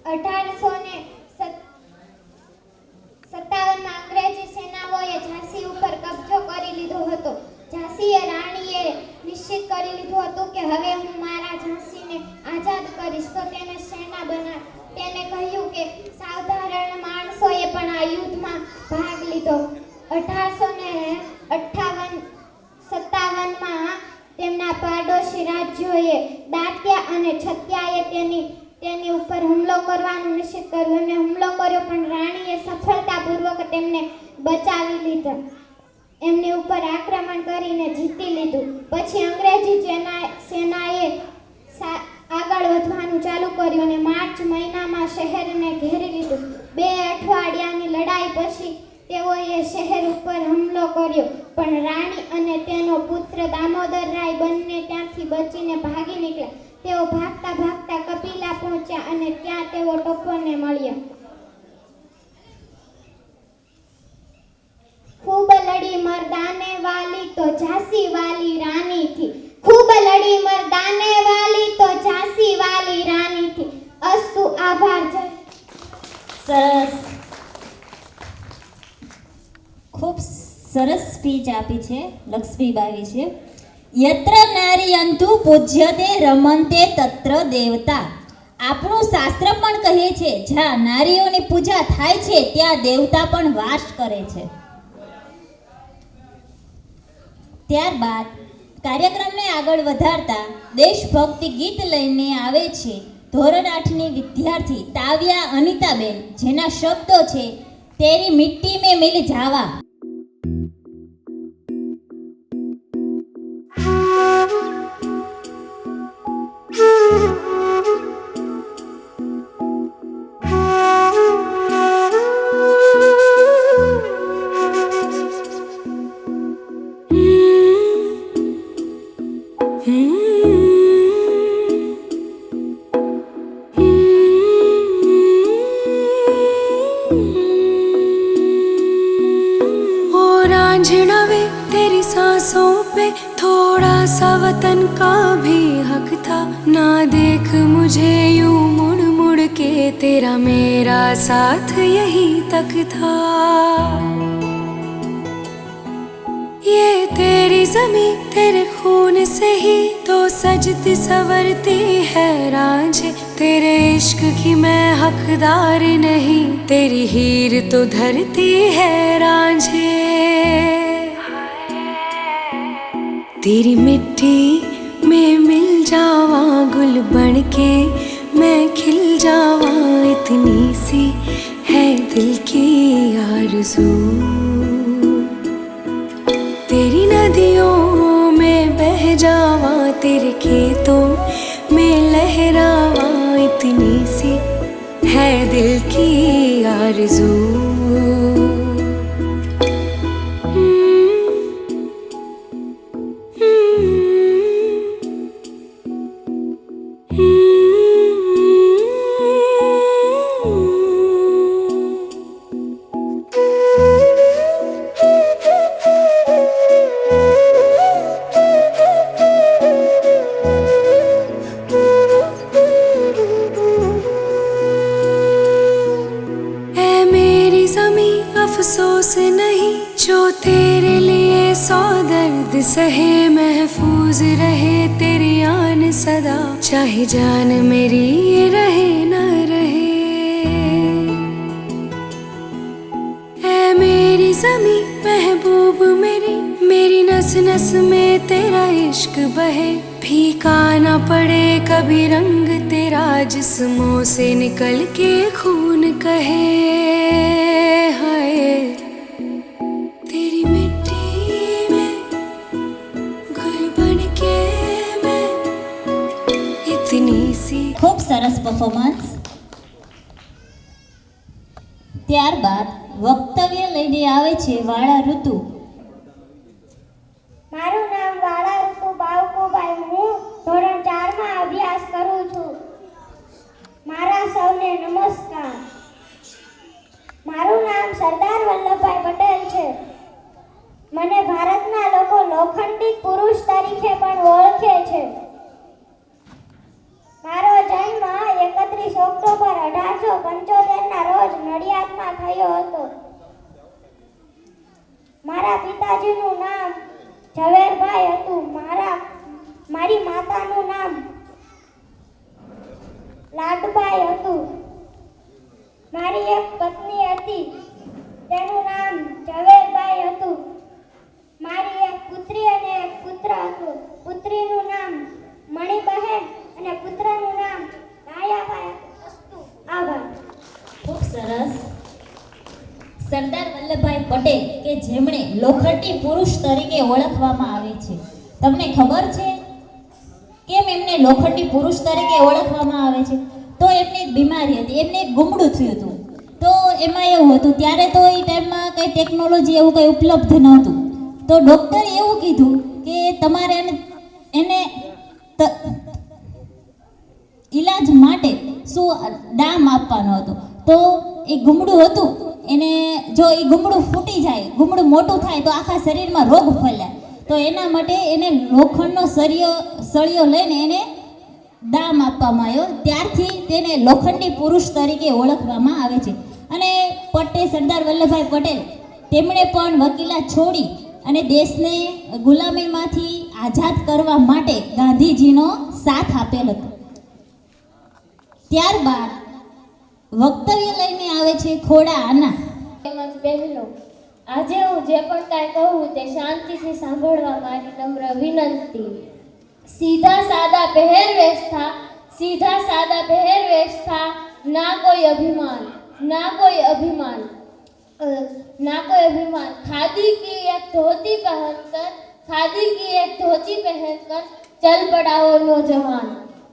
1857માં અંગ્રેજી સેનાઓએ ઝાંસી ઉપર કબજો કરી લીધો હતો. ઝાંસીએ રાણીએ નિશ્ચિત કરી લીધું હતું કે હવે હું મારા ઝાંસીને આઝાદ કરીશ તો તેને સેના તેને કહ્યું કે સાધારણ માણસોએ પણ આ યુદ્ધમાં ભાગ લીધો. 1857માં તેમના પાડોશી રાજ્યોએ દાત્યા અને છત્યાએ તેની ઉપર હુમલો કરવાનું નિશ્ચિત કર્યું અને હુમલો કર્યો પણ રાણીએ સફળતાપૂર્વક તેમને બચાવી લીધા. એમની ઉપર આક્રમણ કરીને જીતી લીધું. પછી અંગ્રેજી સેનાએ આગળ વધવાનું ચાલુ કર્યું અને માર્ચ મહિનામાં શહેરને ઘેરી લીધું. 2 અઠવાડિયાની લડાઈ પછી તેઓએ શહેર ઉપર હુમલો કર્યો પણ રાણી અને તેનો પુત્ર દામોદર રાય બંને ત્યાંથી બચીને ભાગી નીકળ્યા. તેઓ ભાગતા ભાગતા કપિલા પહોંચ્યા અને ત્યાં તેઓ ટપ્પરને મળ્યા. खूब लड़ी मर्दाने वाली तो झांसी वाली रानी थी, खूब लड़ी मर्दाने वाली तो झांसी वाली रानी थी. अस्तु आभार. સરસ, ખૂબ સરસ સ્પીચ આપી છે લક્ષ્મીબાઈ વિશે. યત્ર નારીયંતુ પૂજ્યતે રમંતે તત્ર દેવતા. આપણું શાસ્ત્ર પણ કહે છે જ્યાં નારીઓની પૂજા થાય છે ત્યાં દેવતા પણ વાસ કરે છે. ત્યારબાદ કાર્યક્રમને આગળ વધારતા દેશભક્તિ ગીત લઈને આવે છે ધોરણ 8ની વિદ્યાર્થી તાવ્યા અનિતાબેન, જેના શબ્દો છે તેરી મિટ્ટી મેં મિલ જાવા. रांझना वे तेरी सांसों पे थोड़ा सा वतन का भी हक था। ना देख मुझे यूं मुड़ मुड़ के, तेरा मेरा साथ यहीं तक था। ये तेरी ज़मीं तेरे खून से ही तो सजती संवरती है रांझे। तेरे इश्क की मैं हकदार नहीं, तेरी हीर तो धरती है रांझे। तेरी मिट्टी में मिल जावा गुल बन के, मैं खिल जावा, इतनी सी है दिल की आरज़ू। तेरी नदियों में बह जावा, तेरे खेतों में लहरावा, इतनी सी है दिल की आरज़ू। अफसोस नहीं जो तेरे लिए सौ दर्द सहे, महफूज रहे तेरी आन सदा, चाहे जान मेरी ये रहे न रहे। ऐ मेरी ज़मीं महबूब मेरी, मेरी नस नस में तेरा इश्क बहे, फीका न पड़े कभी रंग तेरा, जिस्मों से निकल के खून कहे। हाय तेरी मिट्टी में गुल बन के मैं इतनी सी। ખૂબ સરસ પરફોર્મન્સ. ત્યારબાદ વક્તવ્ય લઈને આવે છે વાળા ઋતુ. મારું નામ વાળા ઋતુ બાવકુભાઈ, હું ધોરણ 4 માં અભ્યાસ કરું છું. મારા સૌને નમસ્કાર. મારું નામ સરદાર વલ્લભભાઈ પટેલ છે. મને ભારતના લોકો લોખંડી પુરુષ તરીકે પણ ઓળખે છે. મારો જન્મ 31 ઓક્ટોબર 1875 ના રોજ નડિયાદમાં થયો હતો. મારા પિતાજીનું નામ ઝવેરભાઈ હતું. મારી માતાનું નામ લાડબાઈ હતું. મારી એક પત્ની હતી, તેનું નામ ઝવેરબાઈ હતું. મારી એક પુત્રી અને એક પુત્ર હતું. પુત્રીનું નામ મણિબહેન અને પુત્રનું નામ રાયાભાઈ હતું. આભાર. ખૂબ સરસ. સરદાર વલ્લભભાઈ પટેલ કે જેમણે લોખંડી પુરુષ તરીકે ઓળખવામાં આવે છે, તમને ખબર છે કેમ એમને લોખંડી પુરુષ તરીકે ઓળખવામાં આવે છે? તો એમને એક બીમારી હતી, એમને એક ગુમડું થયું હતું. તો એમાં એવું હતું, ત્યારે તો એ ટાઈમમાં કંઈ ટેકનોલોજી એવું કંઈ ઉપલબ્ધ નહોતું. તો ડૉક્ટરે એવું કીધું કે તમારે એને ઈલાજ માટે શું દામ આપવાનો હતો. તો એ ગુમડું હતું, એને જો એ ગુમડું ફૂટી જાય, ગુમડું મોટું થાય તો આખા શરીરમાં રોગ ફેલાય. તો એના માટે એને લોખંડનો સળિયો લઈને એને દામ આપવામાં આવ્યો. ત્યારથી તેને લોખંડી પુરુષ તરીકે ઓળખવામાં આવે છે. અને સરદાર વલ્લભભાઈ પટેલ તેમણે પણ વકીલાત છોડી અને દેશને ગુલામીમાંથી આઝાદ કરવા માટે ગાંધીજીનો સાથ આપેલ હતો. ત્યારબાદ વક્તવ્ય લઈને આવે છે ખોડા આના. બહેનો, આજે હું જે પણ કાંઈ કહું તે શાંતિથી સાંભળવા મારી નમ્ર વિનંતી. સીધા સાદા પહેરવેશ था, सीधा सादा पहरवेश था, ना कोई अभिमान, ना कोई अभिमान, ना कोई अभिमान। खादी की एक धोती पहनकर, खादी की एक धोती पहनकर चल पड़ाओ नौजवान,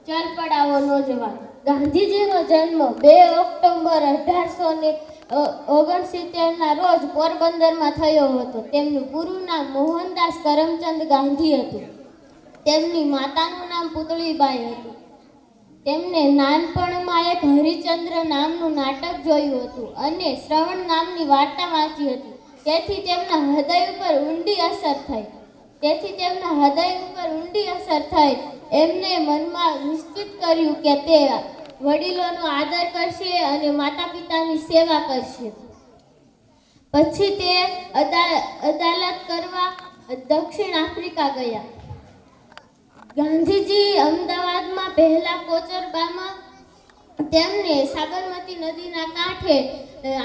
चल पड़ाओ नौजवान। ગાંધીજીનો જન્મ 2 ઓક્ટોબર 1869ના રોજ પોરબંદરમાં થયો હતો. તેમનું પૂરું નામ મોહનદાસ કરમચંદ ગાંધી હતું. તેમની માતાનું નામ પુતળીબાઈ હતું. તેમને નાનપણમાં એક હરિચંદ્ર નામનું નાટક જોયું હતું અને શ્રવણ નામની વાર્તા વાંચી હતી. તેથી તેમના હૃદય ઉપર ઊંડી અસર થઈ એમને મનમાં નિશ્ચિત કર્યું કે તે વડીલોનો આદર કરશે અને માતા પિતાની સેવા કરશે. પછી તે અદાલત કરવા દક્ષિણ આફ્રિકા ગયા. ગાંધીજી અમદાવાદમાં પહેલા કોચરબામાં તેમને સાબરમતી નદીના કાંઠે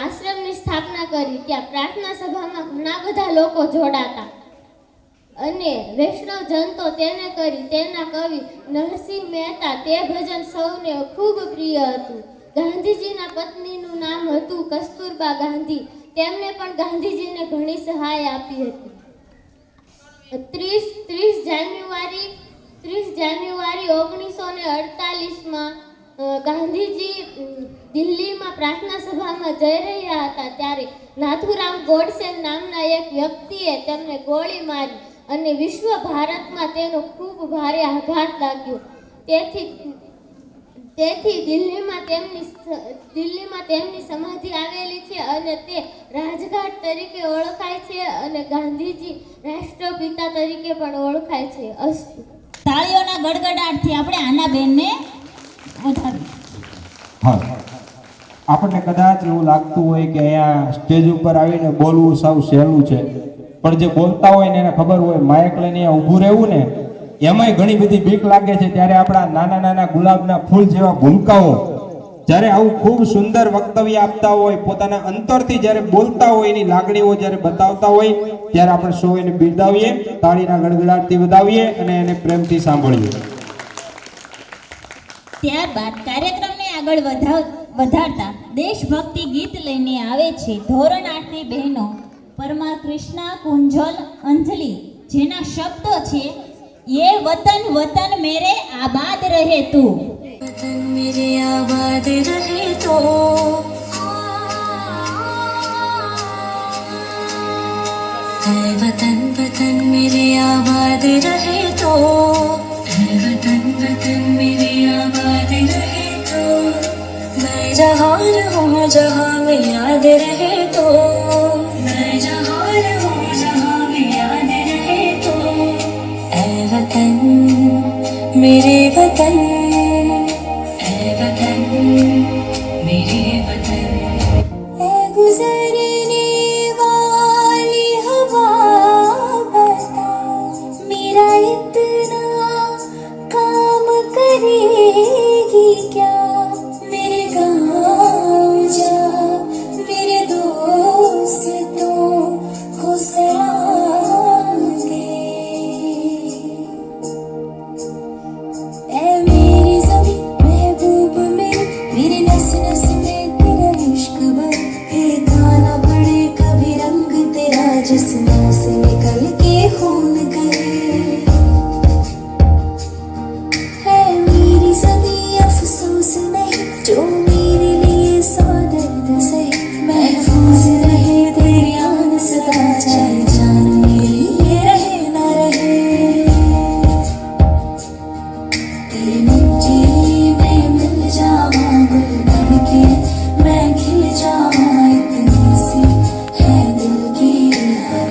આશ્રમની સ્થાપના કરી. ત્યાં પ્રાર્થના સભામાં ઘણા બધા લોકો જોડાતા અને વૈષ્ણવ જન તો તેને કરી. તેના કવિ નરસિંહ મહેતા તે ભજન સૌને ખૂબ પ્રિય હતું. ગાંધીજીના પત્નીનું નામ હતું કસ્તુરબા ગાંધી. તેમને પણ ગાંધીજીને ઘણી સહાય આપી હતી. 30 જાન્યુઆરી 1948માં ગાંધીજી દિલ્હીમાં પ્રાર્થના સભામાં જઈ રહ્યા હતા. ત્યારે નાથુરામ ગોડસે નામના એક વ્યક્તિએ તેમને ગોળી મારી અને વિશ્વ ભારતમાં તેનો ખૂબ ભારે આઘાત લાગ્યો. તેથી દિલ્હીમાં તેમની સમાધિ આવેલી છે અને તે રાજઘાટ તરીકે ઓળખાય છે અને ગાંધીજી રાષ્ટ્રપિતા તરીકે પણ ઓળખાય છે. અસ્તુ. તાળીઓના ગડગડાટથી આપણે આનાબેનને વધારીએ. હા, આપણને કદાચ એવું લાગતું હોય કે અહીંયા સ્ટેજ ઉપર આવીને બોલવું સાવ સહેલું છે, પણ જે બોલતા હોય ને એને ખબર હોય માઇક લઈને અહીંયા ઊભું રહેવું ને એમાંય ઘણી બધી બીક લાગે છે. ત્યારે આપણા નાના નાના ગુલાબના ફૂલ જેવા ભૂલકાઓ જ્યારે આવું ખૂબ સુંદર વક્તવ્ય આપતા હોય, પોતાના અંતરથી જ્યારે બોલતા હોય, એની લાગણીઓ જ્યારે બતાવતા હોય, ત્યારે આપણે સૌ એને બિરદાવીએ, તાળીના ગડગડાટથી વધાવીએ અને એને પ્રેમથી સાંભળીએ. ત્યારબાદ કાર્યક્રમને આગળ વધારતા દેશભક્તિ ગીત લઈને આવે છે ધોરણ 8ની બહેનો પરમાર કૃષ્ણા કુંજલ અંજલિ, જેના શબ્દો છે ये वतन वतन मेरे आबाद रहे तू, वतन मेरे आबाद रहे तो, है वतन वतन मेरे आबाद रहे तो, है वतन वतन मेरे आबाद रहे तो, मैं जहाँ रहूँ जहाँ में याद रहे तो, मैं जहाँ रहूँ जहाँ में याद रहे तो, ऐ वतन मेरे वतन, ऐ वतन मेरे वतन, ऐ गुजरने वाली हवा बता मेरा इतना काम करेगी क्या, मेरे गाँव जा मेरे दोस्तों को सलाम दे, ऐ मेरी ज़मीं महबूब मेरी नस नस में तेरा इश्क भर, फेंकाना पड़े कभी रंग तेरा जिस्मों से निकल के खून करे, है मेरी ज़मीं अफसोस नहीं जो मेरे लिए सौ दर्द सहे, महफूज रहे तेरी आन सदा चाहे जान मेरी ये रहे ना रहे, तेरे मंजीरी में मिल जावा गुल बन के मैं खिल जावा, इतनी सी है दिल की हर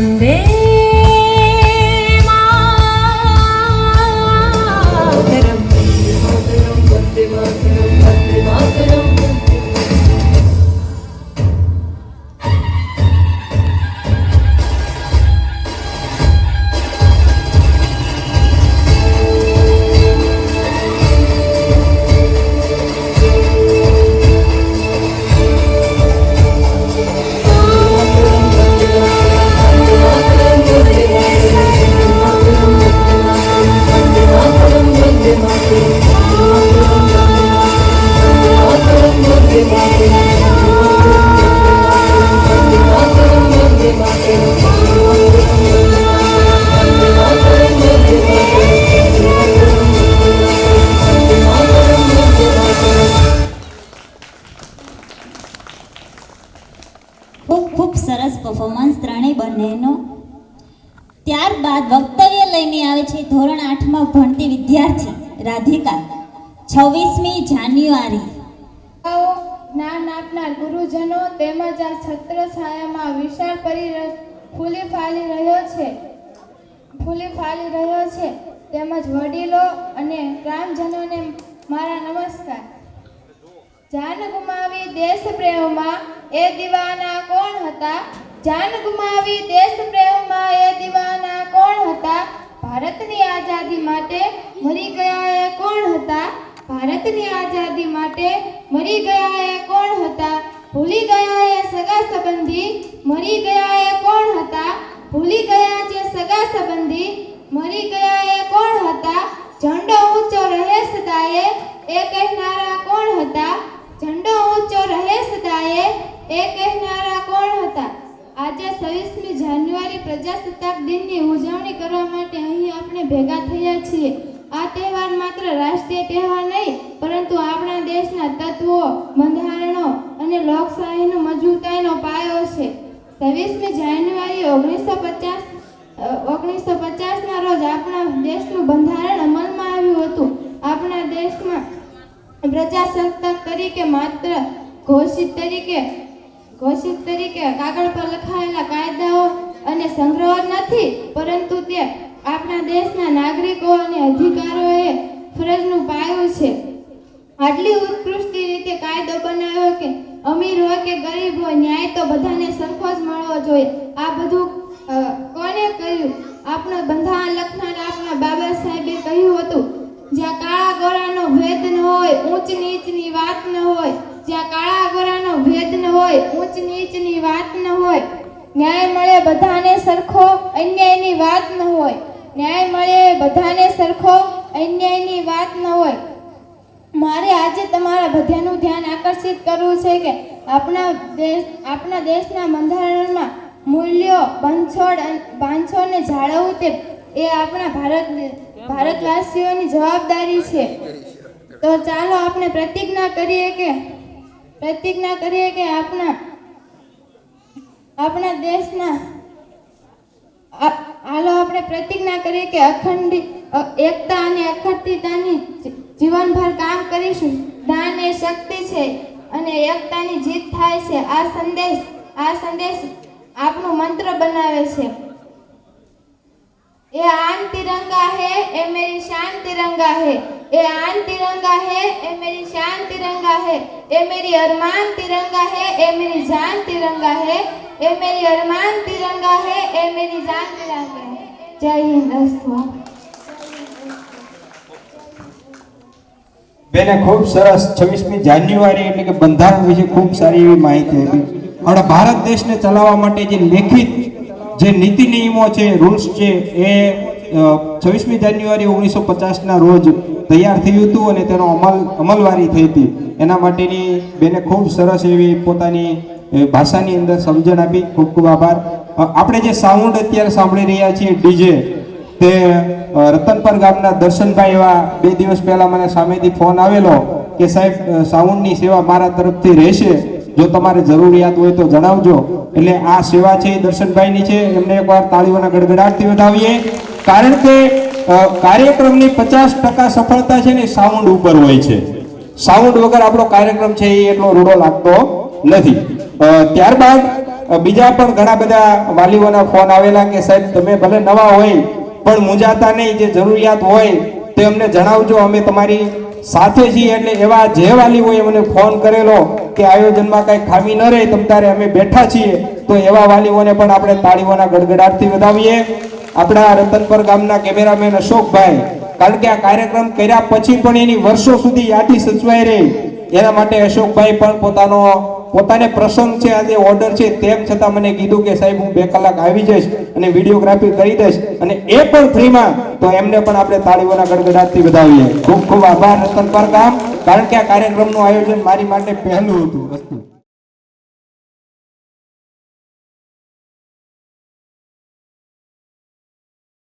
वन्दे मातरम् वन्दे मातरम् वन्दे मातरम् ખૂબ સરસ પરફોર્મન્સ ત્રણેય બંનેનો. ત્યારબાદ વક્તવ્ય લઈને આવે છે ધોરણ 8માં ભણતી વિદ્યાર્થી રાધિકા. 26મી જાન્યુઆરી. જ્ઞાન આપનાર ગુરુજનો તેમજ આ છત્ર છાયામાં વિશાળ ફૂલી ફાલી રહ્યો છે તેમજ વડીલો અને ગ્રામજનોને મારા નમસ્કાર. જાન ગુમાવી દેશ પ્રેમમાં એ દીવાના કોણ હતા? જાન ગુમાવી દેશ પ્રેમમાં એ દીવાના કોણ હતા? ભારતની આઝાદી માટે મરી ગયા એ કોણ હતા? ભારતની આઝાદી માટે મરી ગયા એ કોણ હતા? ભૂલી ગયા એ સગા સંબંધી મરી ગયા એ કોણ હતા? ભૂલી ગયા જે સગા સંબંધી મરી ગયા એ કોણ હતા? ઝંડો ઊંચો રહે સદાયે એ કહેનારા કોણ હતા? ઝંડો ઊંચો રહે સદાયે એ કહેનારા કોણ હતા? આજે 26મી જાન્યુઆરી પ્રજાસત્તાક દિનની ઉજવણી કરવા માટે અહીં આપણે ભેગા થયા છીએ. આ તહેવાર માત્ર રાષ્ટ્રીય તહેવાર નહીં, પરંતુ આપણા દેશના તત્વો, બંધારણો અને લોકશાહીનો મજબૂતાઈનો પાયો છે. 26મી જાન્યુઆરી 1950ના રોજ આપણા દેશનું બંધારણ અમલમાં આવ્યું હતું. આપણા દેશમાં પ્રજાસત્તાક તરીકે માત્ર ઘોષિત તરીકે કાગળ પર લખાયેલા કાયદાઓ અને સંગ્રહો નથી, પરંતુ તે આપણા દેશના નાગરિકો અને અધિકારોએ ફરજનું પાયું છે. આટલી ઉત્કૃષ્ટ રીતે કાયદો બનાવ્યો કે અમીર હોય કે ગરીબ હોય, ન્યાય તો બધાને સરખો જ મળવો જોઈએ. આ બધું કોને કહ્યું? આપણું બંધારણ લખનાર આપણા બાબા સાહેબે કહ્યું હતું, જ્યાં કાળા ગોરાનો ભેદ ન હોય, ઊંચ નીચની વાત ન હોય. જ્યાં કાળા ગોરાનો ભેદ ન હોય, ઊંચ નીચની વાત ન હોય. ન્યાય મળે બધાને સરખો, અન્યાયની વાત ન હોય. ન્યાય મળે બધાને સરખો, અન્યાયની વાત ન હોય. મારે આજે તમારા બધાનું ધ્યાન આકર્ષિત કરવું છે કે આપણા દેશના બંધારણમાં મૂલ્યો બાંધછોડને જાળવવું તે એ આપણા ભારતવાસીઓની જવાબદારી છે. તો ચાલો આપણે પ્રતિજ્ઞા કરીએ કે આપણા દેશના એકતા અને અખંડિતતાની જીવનભર કામ કરીશું. દાન એ શક્તિ છે અને એકતાની જીત થાય છે. આ સંદેશ આપણું મંત્ર બનાવે છે. ये आन तिरंगा है ये मेरी शान तिरंगा है. ये आन तिरंगा है ये मेरी शान तिरंगा है. ये मेरी अरमान तिरंगा है ये मेरी जान तिरंगा है. ये मेरी अरमान तिरंगा है ये मेरी जान तिरंगा है. जय हिंद दोस्तों. બેને ખૂબ સરસ 26મી જાન્યુઆરી એટલે કે બંધારણ વિશે ખૂબ સારી એવી માહિતી આપી. આપણા ભારત દેશને ચલાવવા માટે જે લેખિત જે નીતિ નિયમો છે, રૂલ્સ છે, એ 26મી જાન્યુઆરી 1950ના રોજ તૈયાર થયું હતું અને તેનો અમલવારી થઈ હતી. એના માટેની બેને ખૂબ સરસ એવી પોતાની ભાષાની અંદર સમજણ આપી. ખૂબ ખૂબ આભાર. આપણે જે સાઉન્ડ અત્યારે સાંભળી રહ્યા છીએ ડીજે, તે રતનપર ગામના દર્શનભાઈ એવા 2 દિવસ પહેલા મને સામેથી ફોન આવેલો કે સાહેબ સાઉન્ડની સેવા મારા તરફથી રહેશે, જો તમારે જરૂરિયાત હોય તો જણાવજો. એટલે આ સેવા છે દર્શનભાઈની છે. એમને એકવાર તાળીઓના ગડગડાટથી વધાવીએ, કારણ કે કાર્યક્રમની 50% સફળતા છે ને સાઉન્ડ ઉપર હોય છે. સાઉન્ડ વગર આપણો કાર્યક્રમ છે એ એટલો રૂડો લાગતો નથી. ત્યારબાદ બીજા પણ ઘણા બધા વાલીઓના ફોન આવેલા કે સાહેબ તમે ભલે નવા હોય પણ મૂંઝાતા નહીં, જે જરૂરિયાત હોય તે અમને જણાવજો, અમે તમારી સાથે છીએ. એટલે એવા જે વાલીઓએ મને ફોન કરેલો કે આયોજનમાં કઈ ખામી ન રહે તમ તારે અમે બેઠા છીએ, તો એવા વાલીઓને પણ આપણે તાળીઓના ગડગડાટથી વધાવીએ. આપણા રતનપર ગામના કેમેરામેન અશોકભાઈ, કારણ કે આ કાર્યક્રમ કર્યા પછી પણ એની વર્ષો સુધી યાદી સચવાઈ રહી, એના માટે અશોકભાઈ પણ પોતાને પ્રસંગ છે, આજે ઓર્ડર છે, તેમ છતાં મને કીધું કે સાહેબ હું 2 કલાક આવી જઈશ અને વિડીયોગ્રાફી કરી દઈશ, અને એ પણ ફ્રીમાં. તો એમને પણ આપણે તાળીઓના ગડગડાટથી વધાવીએ. ખૂબ ખૂબ આભાર રતનપર ગામ, કારણ કે આ કાર્યક્રમનું આયોજન મારી માટે પહેલું હતું.